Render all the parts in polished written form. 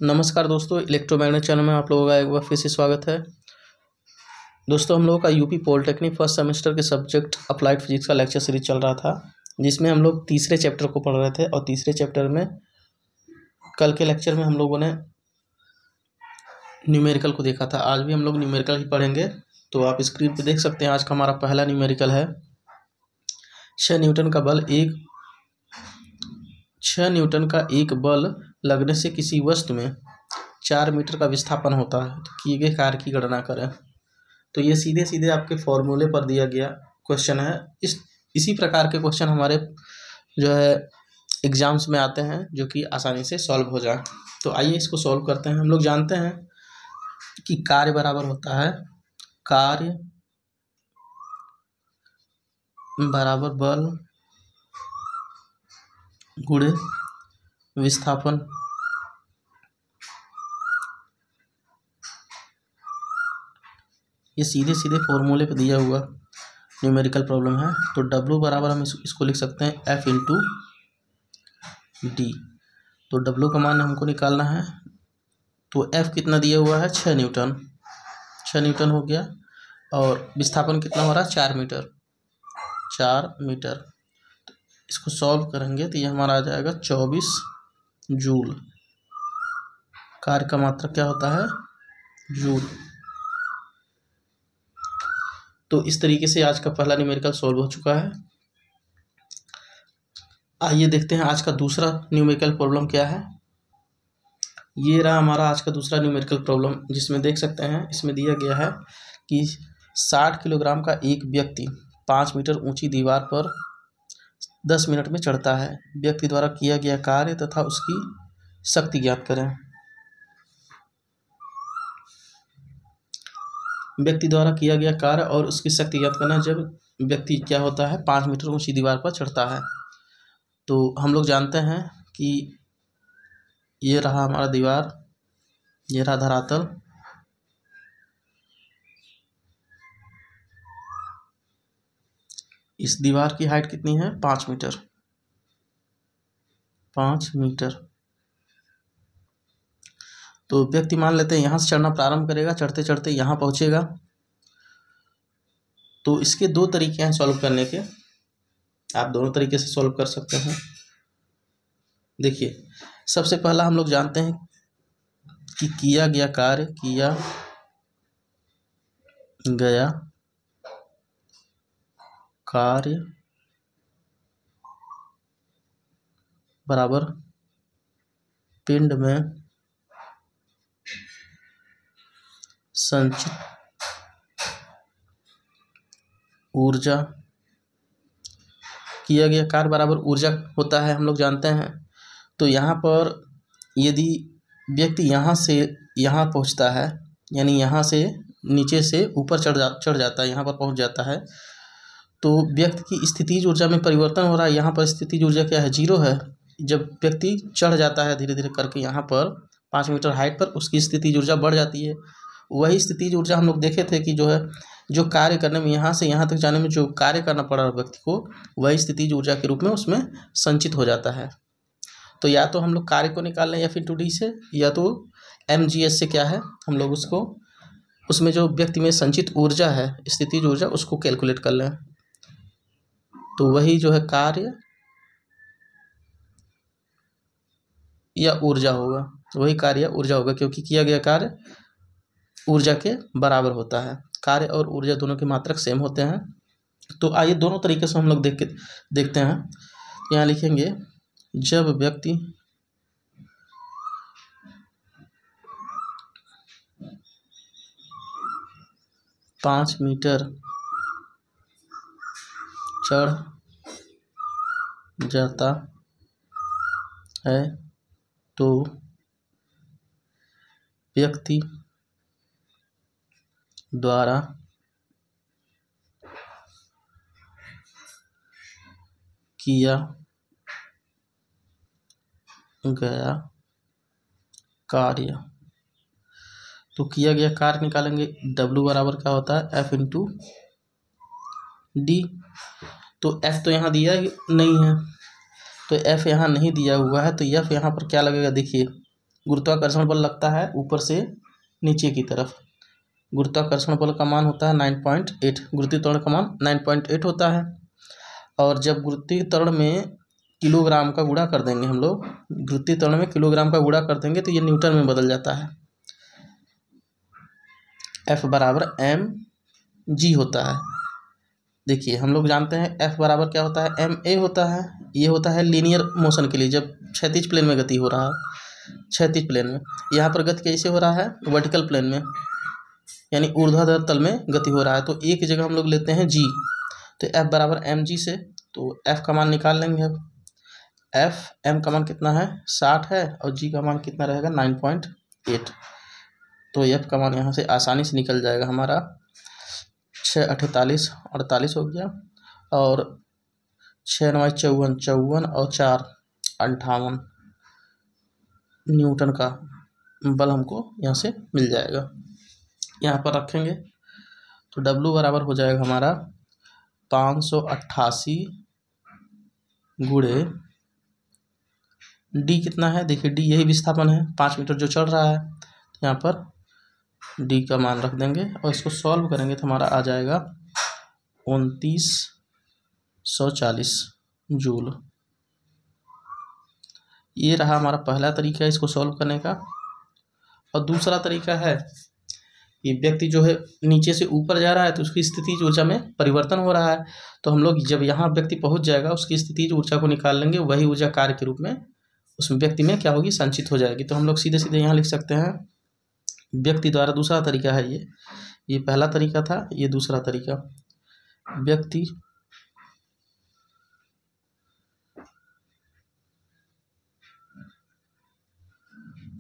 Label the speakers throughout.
Speaker 1: नमस्कार दोस्तों, electromagnet channel में आप लोगों का एक बार फिर से स्वागत है। दोस्तों, हम लोगों का यूपी पॉलिटेक्निक फर्स्ट सेमेस्टर के सब्जेक्ट अप्लाइड फिजिक्स का लेक्चर सीरीज चल रहा था, जिसमें हम लोग तीसरे चैप्टर को पढ़ रहे थे। और तीसरे चैप्टर में कल के लेक्चर में हम लोगों ने न्यूमेरिकल को देखा था। आज भी हम लोग न्यूमेरिकल ही पढ़ेंगे। तो आप स्क्रीन पर देख सकते हैं, आज का हमारा पहला न्यूमेरिकल है 6 न्यूटन का एक बल लगने से किसी वस्तु में 4 मीटर का विस्थापन होता है, तो किए गए कार्य की गणना करें। तो ये सीधे सीधे आपके फॉर्मूले पर दिया गया क्वेश्चन है। इसी प्रकार के क्वेश्चन हमारे जो है एग्जाम्स में आते हैं, जो कि आसानी से सॉल्व हो जाए। तो आइए इसको सॉल्व करते हैं। हम लोग जानते हैं कि कार्य बराबर होता है कार्य बराबर बल गुणे विस्थापन। ये सीधे सीधे फॉर्मूले पे दिया हुआ न्यूमेरिकल प्रॉब्लम है। तो W बराबर हम इसको लिख सकते हैं F इंटू डी। तो W का मान हमको निकालना है। तो F कितना दिया हुआ है 6 न्यूटन, 6 न्यूटन हो गया। और विस्थापन कितना हो रहा है 4 मीटर, 4 मीटर। तो इसको सॉल्व करेंगे तो ये हमारा आ जाएगा 24 जूल। कार्य का मात्रा क्या होता है जूल। तो इस तरीके से आज का पहला न्यूमेरिकल सॉल्व हो चुका है। आइए देखते हैं आज का दूसरा न्यूमेरिकल प्रॉब्लम क्या है। ये रहा हमारा आज का दूसरा न्यूमेरिकल प्रॉब्लम, जिसमें देख सकते हैं इसमें दिया गया है कि 60 किलोग्राम का एक व्यक्ति 5 मीटर ऊंची दीवार पर 10 मिनट में चढ़ता है। व्यक्ति द्वारा किया गया कार्य तथा उसकी शक्ति ज्ञात करें। व्यक्ति द्वारा किया गया कार्य और उसकी शक्ति ज्ञात करना जब व्यक्ति क्या होता है 5 मीटर ऊंची दीवार पर चढ़ता है। तो हम लोग जानते हैं कि ये रहा हमारा दीवार, ये रहा धरातल। इस दीवार की हाइट कितनी है 5 मीटर, 5 मीटर। तो व्यक्ति मान लेते हैं यहाँ से चढ़ना प्रारंभ करेगा, चढ़ते चढ़ते यहाँ पहुँचेगा। तो इसके दो तरीके हैं सॉल्व करने के, आप दोनों तरीके से सॉल्व कर सकते हैं। देखिए, सबसे पहला हम लोग जानते हैं कि किया गया कार्य बराबर पिंड में संचित ऊर्जा। किया गया कार्य बराबर ऊर्जा होता है, हम लोग जानते हैं। तो यहाँ पर यदि व्यक्ति यहाँ से यहाँ पहुँचता है, यानी यहाँ से नीचे से ऊपर चढ़ जाता है, यहाँ पर पहुँच जाता है, तो व्यक्ति की स्थितिज ऊर्जा में परिवर्तन हो रहा है। यहाँ पर स्थितिज ऊर्जा क्या है, 0 है। जब व्यक्ति चढ़ जाता है धीरे धीरे करके यहाँ पर 5 मीटर हाइट पर, उसकी स्थितिज ऊर्जा बढ़ जाती है। वही स्थितिज ऊर्जा हम लोग देखे थे कि जो कार्य करने में यहाँ से यहाँ तक जाने में जो कार्य करना पड़ा व्यक्ति को, वही स्थितिज ऊर्जा के रूप में उसमें संचित हो जाता है। तो या तो हम लोग कार्य को निकाल लें F इंटू डी से, या तो mgs से क्या है हम लोग उसमें जो व्यक्ति में संचित ऊर्जा है, स्थितिज ऊर्जा, उसको कैलकुलेट कर लें। तो वही जो है कार्य या ऊर्जा होगा, वही कार्य या ऊर्जा होगा, क्योंकि किया गया कार्य ऊर्जा के बराबर होता है। कार्य और ऊर्जा दोनों के मात्रक सेम होते हैं। तो आइए दोनों तरीके से हम लोग देखते हैं। यहाँ लिखेंगे जब व्यक्ति पाँच मीटर चढ़ जाता है तो व्यक्ति द्वारा किया गया कार्य। तो किया गया कार्य निकालेंगे, W बराबर क्या होता है F इंटू डी। तो F तो यहाँ दिया नहीं है, तो F यहाँ नहीं दिया हुआ है, तो F यहाँ पर क्या लगेगा देखिए, गुरुत्वाकर्षण बल लगता है ऊपर से नीचे की तरफ। गुरुत्वाकर्षण बल का मान होता है 9.8, गुरुत्वीय त्वरण का मान 9.8 होता है। और जब गुरुत्वीय त्वरण में किलोग्राम का गुणा कर देंगे हम लोग, गुरुत्वीय त्वरण में किलोग्राम का गुणा कर देंगे तो ये न्यूटन में बदल जाता है। F बराबर mg होता है। देखिए हम लोग जानते हैं F बराबर क्या होता है, ma होता है। ये होता है लीनियर मोशन के लिए, जब क्षैतिज प्लेन में गति हो रहा है, क्षैतिज प्लेन में। यहाँ पर गति कैसे हो रहा है, वर्टिकल प्लेन में, यानी ऊर्ध्वाधर तल में गति हो रहा है। तो एक जगह हम लोग लेते हैं g, तो F बराबर mg से, तो F का मान निकाल लेंगे। अब F m का मान कितना है 60 है, और g का मान कितना रहेगा 9.8। तो F का मान यहाँ से आसानी से निकल जाएगा हमारा, 6 48 48 हो गया, और 6 9 54 54 और 4 58 न्यूटन का बल हमको यहाँ से मिल जाएगा। यहाँ पर रखेंगे तो W बराबर हो जाएगा हमारा 588 गुणे D कितना है, देखिए D यही विस्थापन है, 5 मीटर जो चल रहा है। यहाँ पर D का मान रख देंगे और इसको सॉल्व करेंगे तो हमारा आ जाएगा 2940 जूल। ये रहा हमारा पहला तरीका इसको सॉल्व करने का। और दूसरा तरीका है, ये व्यक्ति जो है नीचे से ऊपर जा रहा है तो उसकी स्थितिज ऊर्जा में परिवर्तन हो रहा है। तो हम लोग जब यहाँ व्यक्ति पहुँच जाएगा उसकी स्थितिज ऊर्जा को निकाल लेंगे, वही ऊर्जा कार्य के रूप में उस व्यक्ति में क्या होगी, संचित हो जाएगी। तो हम लोग सीधे सीधे यहाँ लिख सकते हैं, व्यक्ति द्वारा, दूसरा तरीका है ये पहला तरीका था, ये दूसरा तरीका। व्यक्ति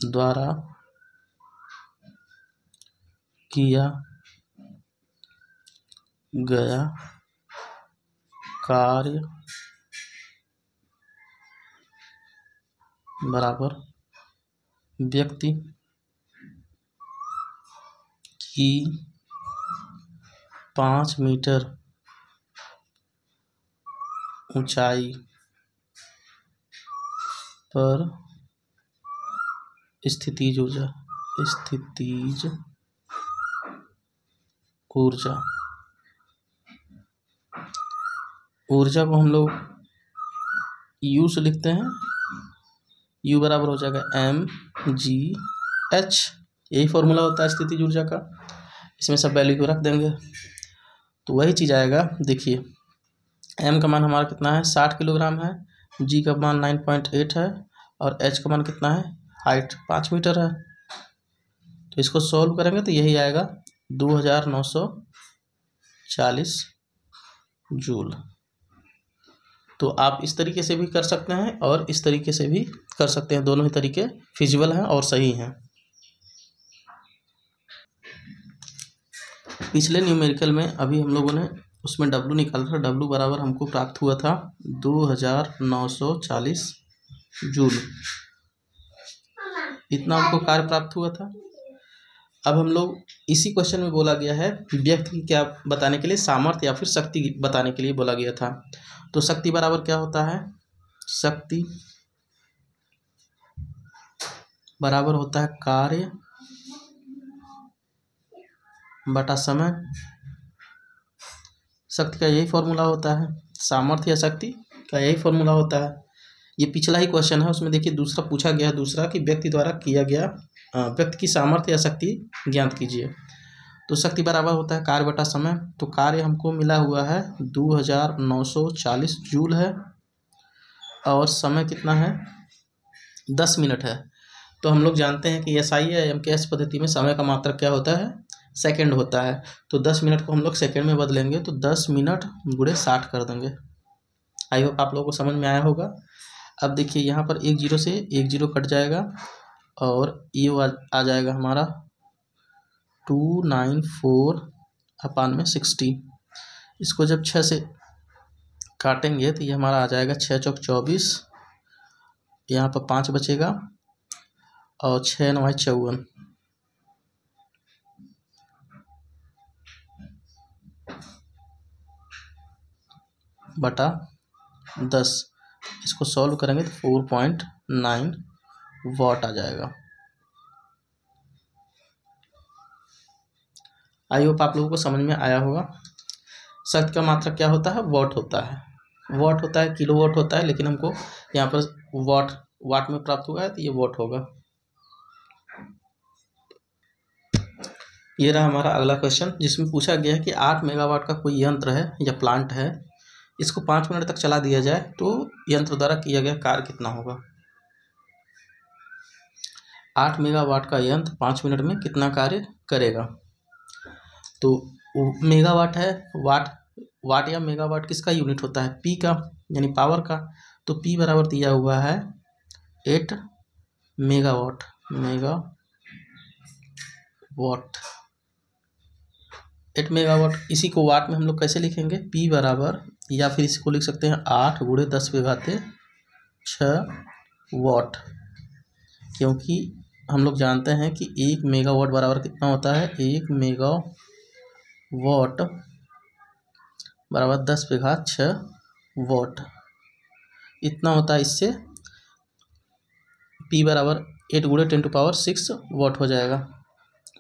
Speaker 1: द्वारा किया गया कार्य बराबर व्यक्ति की 5 मीटर ऊंचाई पर स्थितिज ऊर्जा को हम लोग U से लिखते हैं। U बराबर हो जाएगा mgh, यही फॉर्मूला होता है स्थितिज ऊर्जा का। इसमें सब वैल्यू को रख देंगे तो वही चीज़ आएगा। देखिए m का मान हमारा कितना है 60 किलोग्राम है, g का मान 9.8 है, और h का मान कितना है, हाइट 5 मीटर है। तो इसको सॉल्व करेंगे तो यही आएगा 2940 जूल। तो आप इस तरीके से भी कर सकते हैं और इस तरीके से भी कर सकते हैं, दोनों ही तरीके फिजिबल हैं और सही हैं। पिछले न्यूमेरिकल में अभी हम लोगों ने उसमें W निकाला था, W बराबर हमको प्राप्त हुआ था 2940 जूल, इतना हमको कार्य प्राप्त हुआ था। अब हम लोग इसी क्वेश्चन में बोला गया है व्यक्ति की क्या बताने के लिए, सामर्थ्य या फिर शक्ति बताने के लिए बोला गया था। तो शक्ति बराबर क्या होता है, शक्ति बराबर होता है कार्य बटा समय। शक्ति का यही फॉर्मूला होता है, सामर्थ्य या शक्ति का यही फॉर्मूला होता है। ये पिछला ही क्वेश्चन है, उसमें देखिए दूसरा पूछा गया है, दूसरा कि व्यक्ति द्वारा किया गया व्यक्ति की सामर्थ्य या शक्ति ज्ञात कीजिए। तो शक्ति बराबर होता है कार्य बटा समय। तो कार्य हमको मिला हुआ है 2940 जूल है, और समय कितना है 10 मिनट है। तो हम लोग जानते हैं कि SI या MKS पद्धति में समय का मात्रक क्या होता है, सेकंड होता है। तो 10 मिनट को हम लोग सेकंड में बदलेंगे तो 10 मिनट गुणे 60 कर देंगे। आई होप आप लोगों को समझ में आया होगा। अब देखिए यहाँ पर 1 0 से 1 0 कट जाएगा और ये आ जाएगा हमारा 294/60। इसको जब 6 से काटेंगे तो ये हमारा आ जाएगा 6 चौक 24, यहाँ पर 5 बचेगा, और 6 9 54 बटा 10। इसको सॉल्व करेंगे तो 4.9 वाट आ जाएगा। आई होप आप लोगों को समझ में आया होगा। शक्ति का मात्रक क्या होता है? वॉट होता है। वॉट होता है, किलो वॉट होता है, लेकिन हमको यहाँ पर वाट में प्राप्त हुआ है तो ये वॉट होगा। ये रहा हमारा अगला क्वेश्चन, जिसमें पूछा गया है कि 8 मेगावाट का कोई यंत्र है या प्लांट है, इसको 5 मिनट तक चला दिया जाए तो यंत्र द्वारा किया गया कार्य कितना होगा। 8 मेगावाट का यंत्र 5 मिनट में कितना कार्य करेगा। तो मेगावाट है, वाट या मेगावाट किसका यूनिट होता है? पी का, यानी पावर का। तो पी बराबर दिया हुआ है 8 मेगावाट। Megawatt 8 megawatt. इसी को वाट में हम लोग कैसे लिखेंगे? पी बराबर, या फिर इसको लिख सकते हैं 8 × 10⁻6 वाट, क्योंकि हम लोग जानते हैं कि 1 मेगावाट बराबर कितना होता है? 1 मेगावाट बराबर 10⁻6 वाट इतना होता है। इससे P बराबर 8 × 10⁶ वाट हो जाएगा।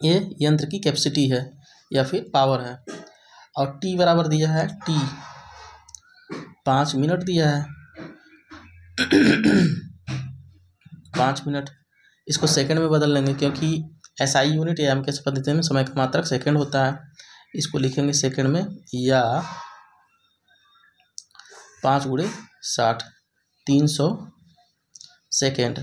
Speaker 1: ये यंत्र की कैपेसिटी है या फिर पावर है। और T बराबर दिया है, T 5 मिनट दिया है। 5 मिनट, इसको सेकंड में बदल लेंगे, क्योंकि SI यूनिट या एमकेएस पद्धति में समय का मात्रक सेकंड होता है। इसको लिखेंगे सेकंड में, या 5 × 60 300 सेकेंड।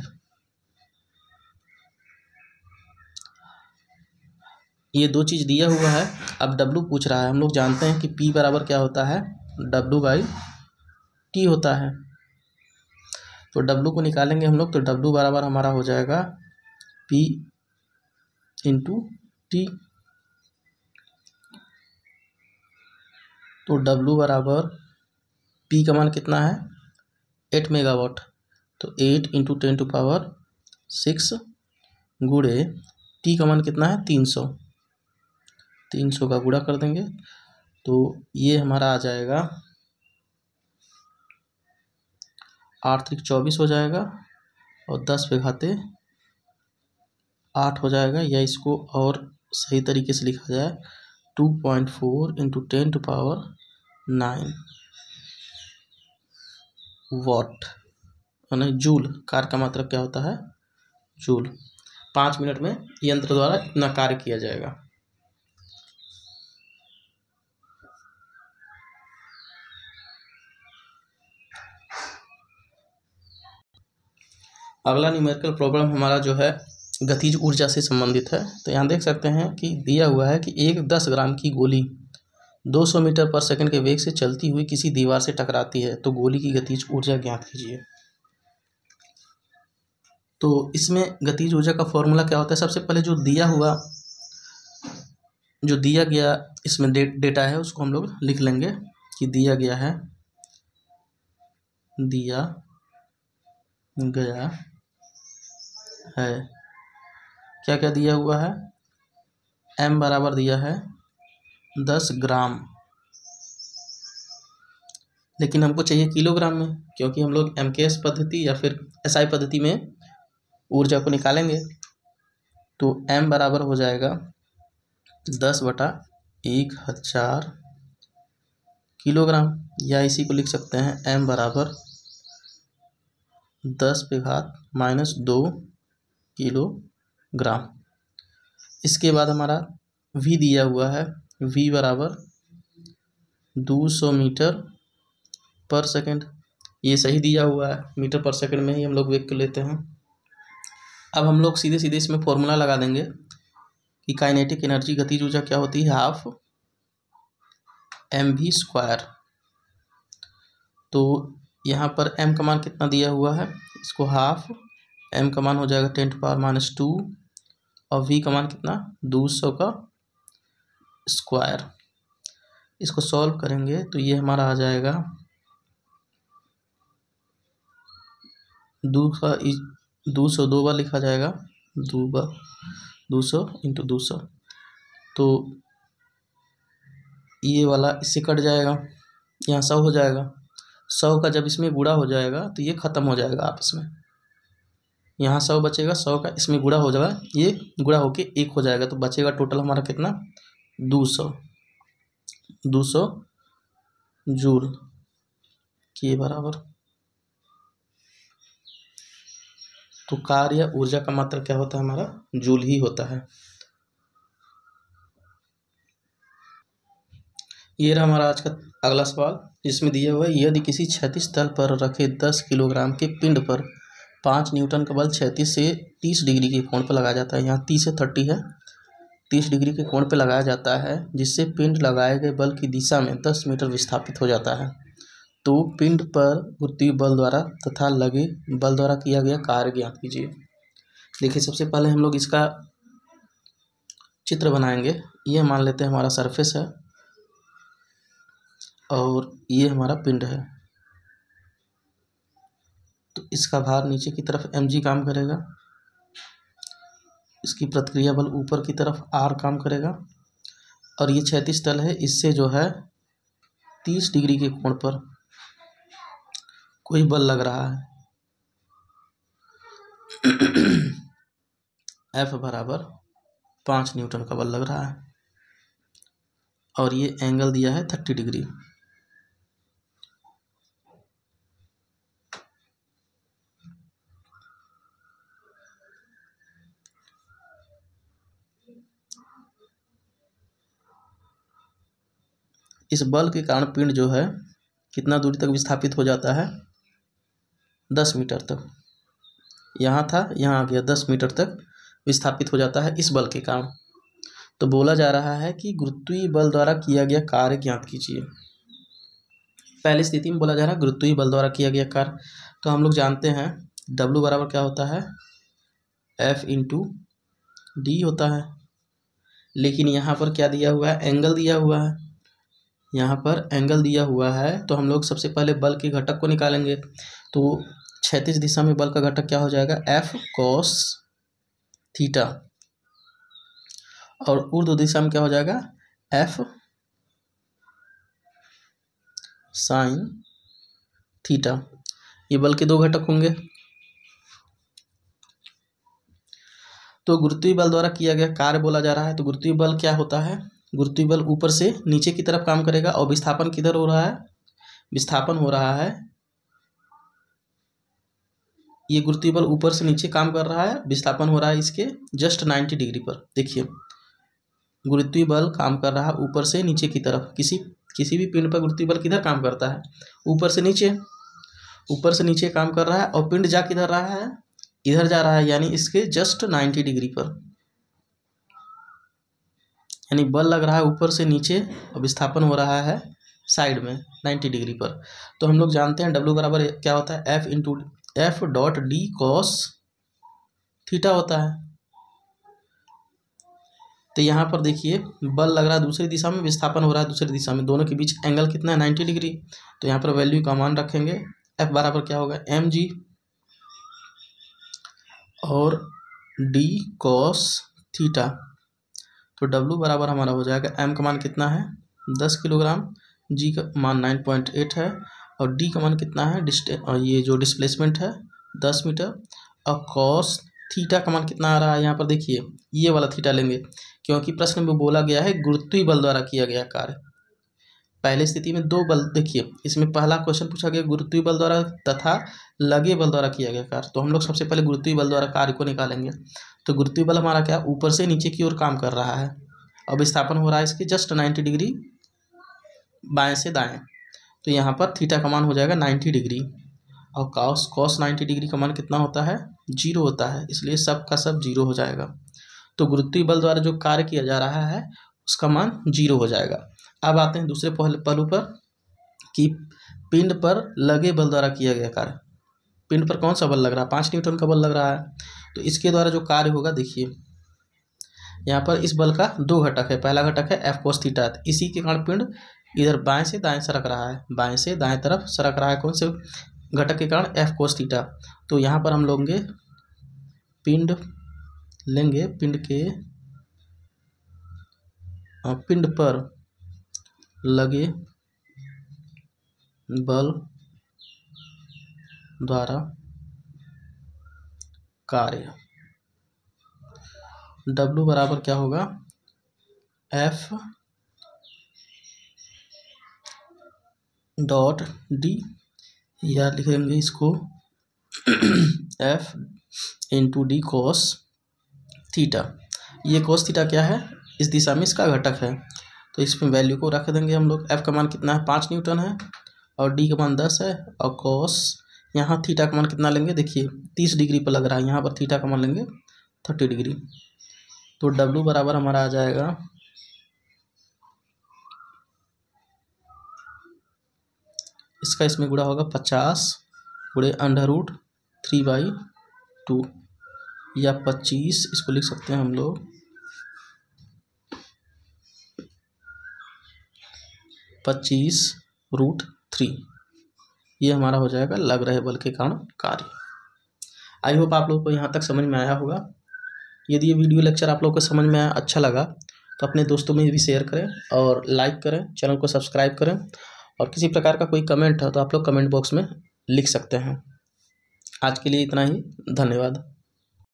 Speaker 1: ये दो चीज़ दिया हुआ है। अब W पूछ रहा है। हम लोग जानते हैं कि P बराबर क्या होता है? W/T होता है। तो W को निकालेंगे हम लोग, तो W बराबर हमारा हो जाएगा P × T। तो W बराबर P का मान कितना है? 8 मेगावाट। तो 8 × 10⁶ गुणे T का मान कितना है? 300। 300 का गुणा कर देंगे तो ये हमारा आ जाएगा 8 × 24 हो जाएगा, और 10⁸ हो जाएगा, या इसको और सही तरीके से लिखा जाए 2.4 × 10⁹ वाट, यानी जूल। कार्य का मात्रक क्या होता है? जूल। 5 मिनट में यंत्र द्वारा इतना कार्य किया जाएगा। अगला न्यूमेरिकल प्रॉब्लम हमारा जो है गतिज ऊर्जा से संबंधित है। तो यहाँ देख सकते हैं कि दिया हुआ है कि एक 10 ग्राम की गोली 200 मीटर पर सेकंड के वेग से चलती हुई किसी दीवार से टकराती है, तो गोली की गतिज ऊर्जा ज्ञात कीजिए। तो इसमें गतिज ऊर्जा का फॉर्मूला क्या होता है? सबसे पहले जो दिया गया इसमें डेटा है उसको हम लोग लिख लेंगे कि दिया गया है क्या क्या दिया हुआ है? M बराबर दिया है 10 ग्राम, लेकिन हमको चाहिए किलोग्राम में, क्योंकि हम लोग एमकेएस पद्धति या फिर SI पद्धति में ऊर्जा को निकालेंगे। तो M बराबर हो जाएगा 10/1000 किलोग्राम, या इसी को लिख सकते हैं M बराबर 10⁻² किलोग्राम। इसके बाद हमारा V दिया हुआ है, V बराबर 200 मीटर पर सेकंड। ये सही दिया हुआ है, मीटर पर सेकंड में ही हम लोग वेग को लेते हैं। अब हम लोग सीधे सीधे इसमें फॉर्मूला लगा देंगे कि काइनेटिक एनर्जी गतिज ऊर्जा क्या होती है? 12 mv²। तो यहाँ पर m का मान कितना दिया हुआ है? इसको 12 m का मान हो जाएगा 10⁻², और v का मान कितना? 200 का स्क्वायर। इसको सॉल्व करेंगे तो ये हमारा आ जाएगा 200 दो बार लिखा जाएगा, 200 × 200। तो ये वाला इससे कट जाएगा, यहाँ 100 हो जाएगा। 100 का जब इसमें गुणा हो जाएगा तो ये ख़त्म हो जाएगा आपस में। यहाँ 100 बचेगा, 100 का इसमें गुणा हो जाएगा, ये गुणा होके 1 हो जाएगा, तो बचेगा टोटल हमारा कितना? 200 जूल के बराबर। तो कार्य या ऊर्जा का मात्रा क्या होता है हमारा? जूल ही होता है। ये रहा हमारा आज का अगला सवाल, जिसमें दिया हुआ है यदि किसी क्षैतिज तल पर रखे 10 किलोग्राम के पिंड पर 5 न्यूटन का बल क्षैतिज से 30 डिग्री के कोण पर लगाया जाता है। यहाँ 30 से 30 है, 30 डिग्री के कोण पर लगाया जाता है, जिससे पिंड लगाए गए बल की दिशा में 10 मीटर विस्थापित हो जाता है। तो पिंड पर गुरुत्वीय बल द्वारा तथा लगे बल द्वारा किया गया कार्य ज्ञात कीजिए। देखिए, सबसे पहले हम लोग इसका चित्र बनाएंगे। ये मान लेते हैं हमारा सरफेस है और ये हमारा पिंड है। तो इसका भार नीचे की तरफ mg काम करेगा, इसकी प्रतिक्रिया बल ऊपर की तरफ r काम करेगा, और ये क्षैतिज तल है, इससे जो है 30 डिग्री के कोण पर कोई बल लग रहा है F बराबर 5 न्यूटन का बल लग रहा है, और ये एंगल दिया है 30 डिग्री। इस बल के कारण पिंड जो है कितना दूरी तक विस्थापित हो जाता है? 10 मीटर तक। यहाँ था, यहाँ आ गया, 10 मीटर तक विस्थापित हो जाता है इस बल के कारण। तो बोला जा रहा है कि गुरुत्वीय बल द्वारा किया गया कार्य ज्ञात कीजिए। पहली स्थिति में बोला जा रहा है गुरुत्वीय बल द्वारा किया गया कार्य। तो हम लोग जानते हैं W बराबर क्या होता है? F इंटू डी होता है। लेकिन यहाँ पर क्या दिया हुआ है? एंगल दिया हुआ है। यहाँ पर एंगल दिया हुआ है, तो हम लोग सबसे पहले बल के घटक को निकालेंगे। तो क्षैतिज दिशा में बल का घटक क्या हो जाएगा? F cos थीटा, और ऊर्ध्व दिशा में क्या हो जाएगा? F sine theta. ये बल के दो घटक होंगे। तो गुरुत्वीय बल द्वारा किया गया कार्य बोला जा रहा है। तो गुरुत्वीय बल क्या होता है? गुरुत्वीय बल ऊपर से नीचे की तरफ काम करेगा, और विस्थापन किधर हो रहा है? विस्थापन हो रहा है, ये गुरुत्वीय बल ऊपर से नीचे काम कर रहा है, विस्थापन हो रहा है इसके जस्ट 90 डिग्री पर। देखिए, गुरुत्वीय बल काम कर रहा है ऊपर से नीचे की तरफ। किसी भी पिंड पर गुरुत्वीय बल किधर काम करता है? ऊपर से नीचे। ऊपर से नीचे काम कर रहा है, और पिंड जा किधर रहा है? इधर जा रहा है, यानी इसके जस्ट 90 डिग्री पर। यानी बल लग रहा है ऊपर से नीचे, और विस्थापन हो रहा है साइड में 90 डिग्री पर। तो हम लोग जानते हैं W बराबर क्या होता है? F into F dot D cos theta होता है। तो यहाँ पर देखिए, बल लग रहा है दूसरी दिशा में, विस्थापन हो रहा है दूसरी दिशा में, दोनों के बीच एंगल कितना है? 90 डिग्री। तो यहाँ पर वैल्यू का मान रखेंगे। F बराबर क्या होगा? mg और d cos थीटा। तो W बराबर हमारा हो जाएगा, m का मान कितना है? 10 किलोग्राम, g का मान 9.8 है, और d का मान कितना है? ये जो डिस्प्लेसमेंट है 10 मीटर, और cos थीटा का मान कितना आ रहा है? यहाँ पर देखिए, ये वाला थीटा लेंगे, क्योंकि प्रश्न में बोला गया है गुरुत्वीय बल द्वारा किया गया कार्य। पहली स्थिति में दो बल, देखिए इसमें पहला क्वेश्चन पूछा गया गुरुत्वीय बल द्वारा तथा लगे बल द्वारा किया गया कार्य। तो हम लोग सबसे पहले गुरुत्वीय बल द्वारा कार्य को निकालेंगे। तो गुरुत्वीय बल हमारा क्या? ऊपर से नीचे की ओर काम कर रहा है, और विस्थापन हो रहा है इसकी जस्ट 90 डिग्री बाएं से दाएं। तो यहाँ पर थीटा का मान हो जाएगा 90 डिग्री, और कॉस 90 डिग्री का मान कितना होता है? 0 होता है, इसलिए सब का सब 0 हो जाएगा। तो गुरुत्वीय बल द्वारा जो कार्य किया जा रहा है उसका मान 0 हो जाएगा। अब आते हैं दूसरे पहलू पर कि पिंड पर लगे बल द्वारा किया गया कार्य। पिंड पर कौन सा बल लग रहा है? 5 न्यूटन का बल लग रहा है। तो इसके द्वारा जो कार्य होगा, देखिए यहाँ पर इस बल का दो घटक है। पहला घटक है F cos थीटा, इसी के कारण पिंड इधर बाएं से दाएं सरक रहा है, बाएं से दाएं तरफ सरक रहा है। कौन से घटक के कारण? F cos theta. तो यहाँ पर हम लेंगे पिंड पर लगे बल द्वारा कार्य W बराबर क्या होगा? एफ डॉट डी, या लिख देंगे इसको F into d cos theta. ये कोस थीटा क्या है, इस दिशा में इसका घटक है, तो इसमें वैल्यू को रख देंगे हम लोग। एफ का मान कितना है, 5 न्यूटन है, और डी का मान 10 है, और कोस यहाँ थीटा का मान कितना लेंगे, देखिए 30 डिग्री पर लग रहा है, यहाँ पर थीटा का मान लेंगे 30 डिग्री। तो डब्लू बराबर हमारा आ जाएगा इसका इसमें गुणा होगा 50 गुणे √3/2 या 25, इसको लिख सकते हैं हम लोग 25√3। ये हमारा हो जाएगा लग रहे बल के कारण कार्य। आई होप आप लोगों को यहाँ तक समझ में आया होगा। यदि ये वीडियो लेक्चर आप लोगों को समझ में आया, अच्छा लगा, तो अपने दोस्तों में भी शेयर करें और लाइक करें, चैनल को सब्सक्राइब करें, और किसी प्रकार का कोई कमेंट है तो आप लोग कमेंट बॉक्स में लिख सकते हैं। आज के लिए इतना ही, धन्यवाद।